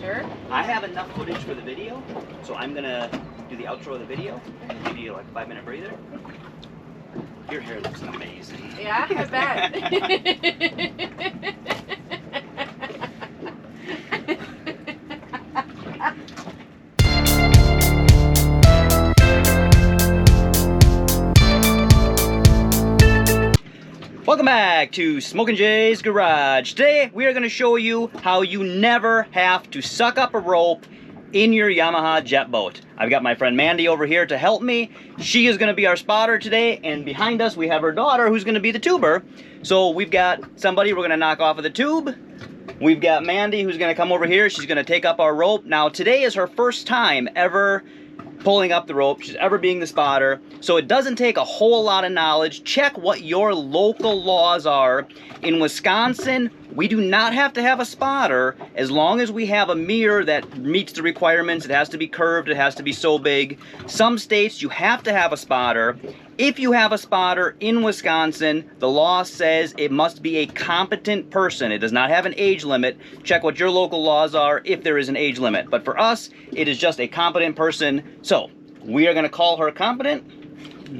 Sure. I have enough footage for the video, so I'm gonna do the outro of the video and give you like a 5-minute breather. Your hair looks amazing. Yeah, I bet. Welcome back to Smok'n Jay's Garage. Today we are going to show you how you never have to suck up a rope in your Yamaha JetBoat. I've got my friend Mandy over here to help me. She is going to be our spotter today, and behind us we have her daughter who's going to be the tuber. So we've got somebody we're going to knock off of the tube. We've got Mandy who's going to come over here. She's going to take up our rope. Now today is her first time ever pulling up the rope. She's ever being the spotter. So it doesn't take a whole lot of knowledge. Check what your local laws are. In Wisconsin, we do not have to have a spotter as long as we have a mirror that meets the requirements. It has to be curved, it has to be so big. Some states you have to have a spotter. If you have a spotter in Wisconsin, the law says it must be a competent person. It does not have an age limit. Check what your local laws are if there is an age limit. But for us, it is just a competent person. So we are going to call her competent.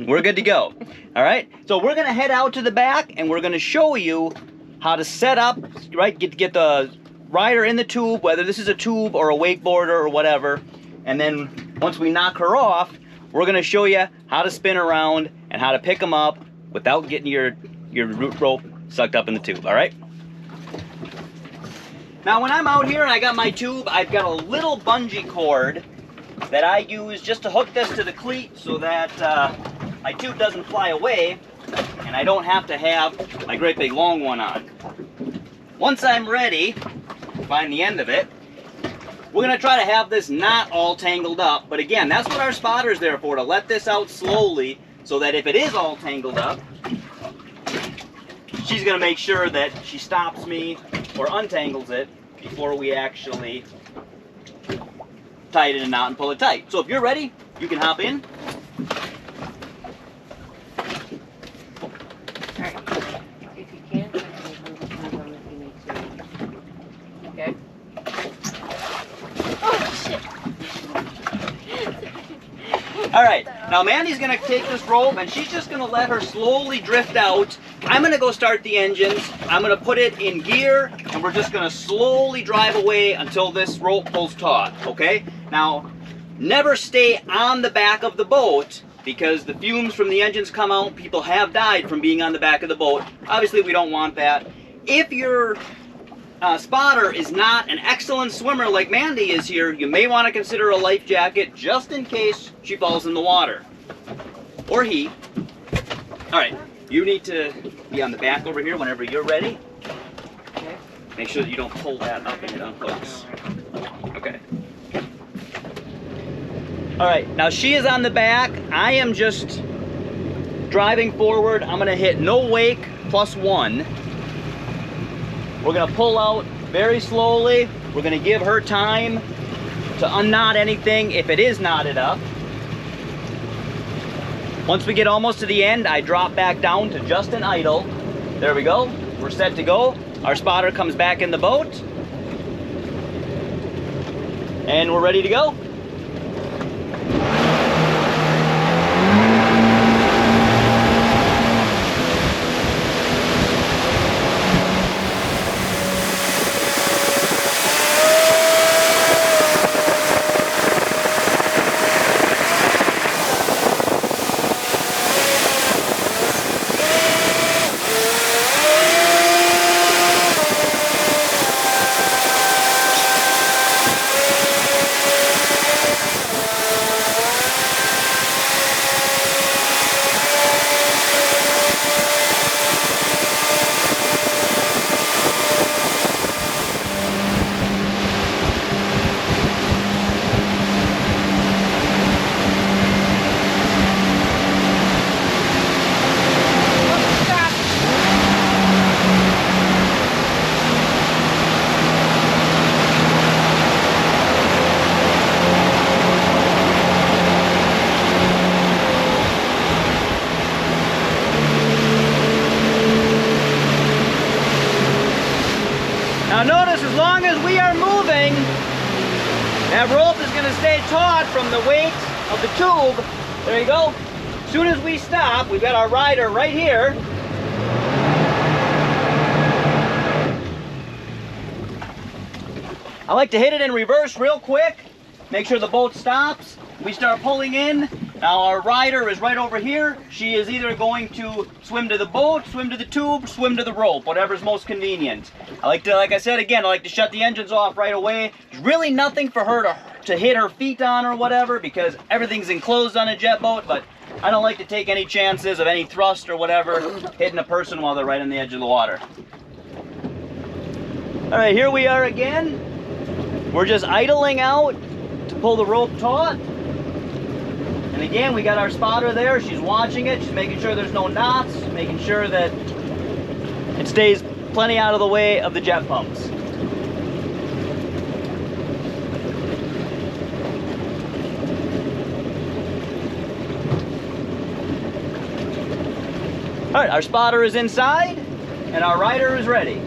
We're good to go. All right. So we're going to head out to the back and we're going to show you how to set up, right? Get the rider in the tube, whether this is a tube or a wakeboarder or whatever. And then once we knock her off, we're going to show you how to spin around and how to pick them up without getting your root rope sucked up in the tube, all right? Now when I'm out here and I got my tube, I've got a little bungee cord that I use just to hook this to the cleat so that my tube doesn't fly away and I don't have to have my great big long one on. Once I'm ready, find the end of it, we're going to try to have this not all tangled up, but again, that's what our spotter's there for, to let this out slowly so that if it is all tangled up, she's going to make sure that she stops me or untangles it before we actually tie it in a knot and pull it tight. So if you're ready, you can hop in. Alright. If you can, move the tube on if you need to. Okay. Oh, shit. Alright, now Mandy's going to take this rope and she's just going to let her slowly drift out. I'm going to go start the engines. I'm going to put it in gear and we're just going to slowly drive away until this rope pulls taut, okay? Now, never stay on the back of the boat because the fumes from the engines come out. People have died from being on the back of the boat. Obviously, we don't want that. If your spotter is not an excellent swimmer like Mandy is here, you may want to consider a life jacket just in case she falls in the water. Or he. Alright, you need to be on the back over here whenever you're ready. Okay. Make sure that you don't pull that up and it unhooks. Okay. Alright, now she is on the back. I am just driving forward. I'm going to hit no wake +1. We're going to pull out very slowly. We're going to give her time to unknot anything if it is knotted up. Once we get almost to the end, I drop back down to just an idle. There we go. We're set to go. Our spotter comes back in the boat. And we're ready to go. That rope is going to stay taut from the weight of the tube. There you go. As soon as we stop, we've got our rider right here. I like to hit it in reverse real quick. Make sure the boat stops. We start pulling in. Now our rider is right over here. She is either going to swim to the boat, swim to the tube, swim to the rope, whatever's most convenient. I like to, like I said again, I like to shut the engines off right away. There's really nothing for her to hit her feet on or whatever because everything's enclosed on a jet boat, but I don't like to take any chances of any thrust or whatever hitting a person while they're right on the edge of the water. All right, here we are again. We're just idling out to pull the rope taut. And again, we got our spotter there. She's watching it. She's making sure there's no knots, making sure that it stays plenty out of the way of the jet pumps. All right, our spotter is inside and our rider is ready.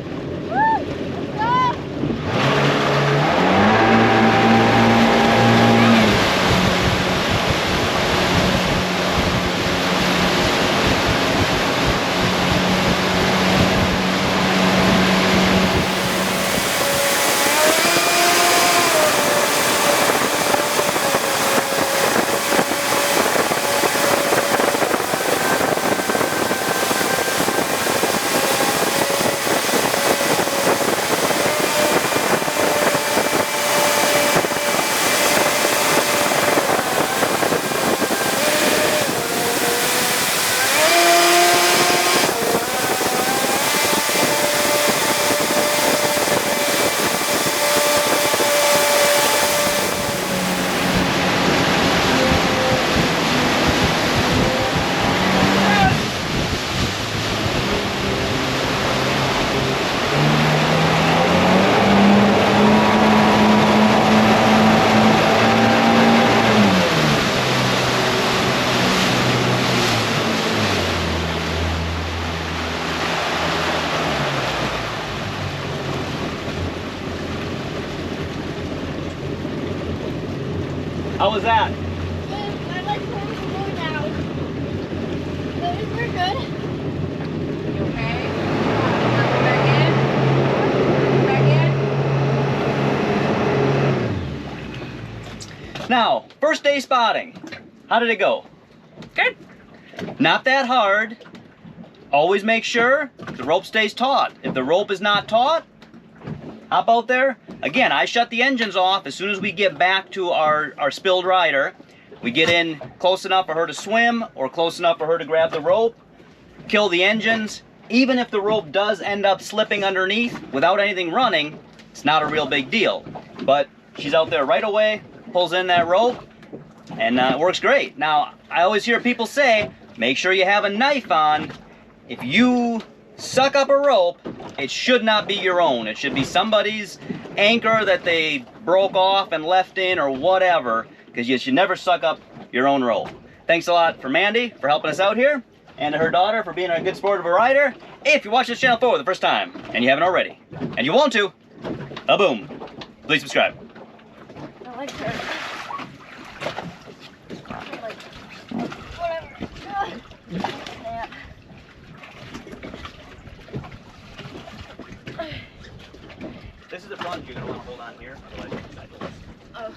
How was that? I like where we're going now. We're good. You okay? Go back in. Now, first day spotting. How did it go? Good. Not that hard. Always make sure the rope stays taut. If the rope is not taut, hop out there. Again, I shut the engines off as soon as we get back to our spilled rider. We get in close enough for her to swim or close enough for her to grab the rope, kill the engines. Even if the rope does end up slipping underneath without anything running, it's not a real big deal. But she's out there right away, pulls in that rope, and it works great. Now, I always hear people say, make sure you have a knife on. If you suck up a rope, it should not be your own. It should be somebody's anchor that they broke off and left in or whatever, because you should never suck up your own rope. Thanks a lot for Mandy for helping us out here, and to her daughter for being a good sport of a rider. If you watch this channel for the first time, and you haven't already, and you want to, boom, please subscribe. I like her. Whatever. Yeah. This is the front you're going to want to hold on here, otherwise you can side. Oh.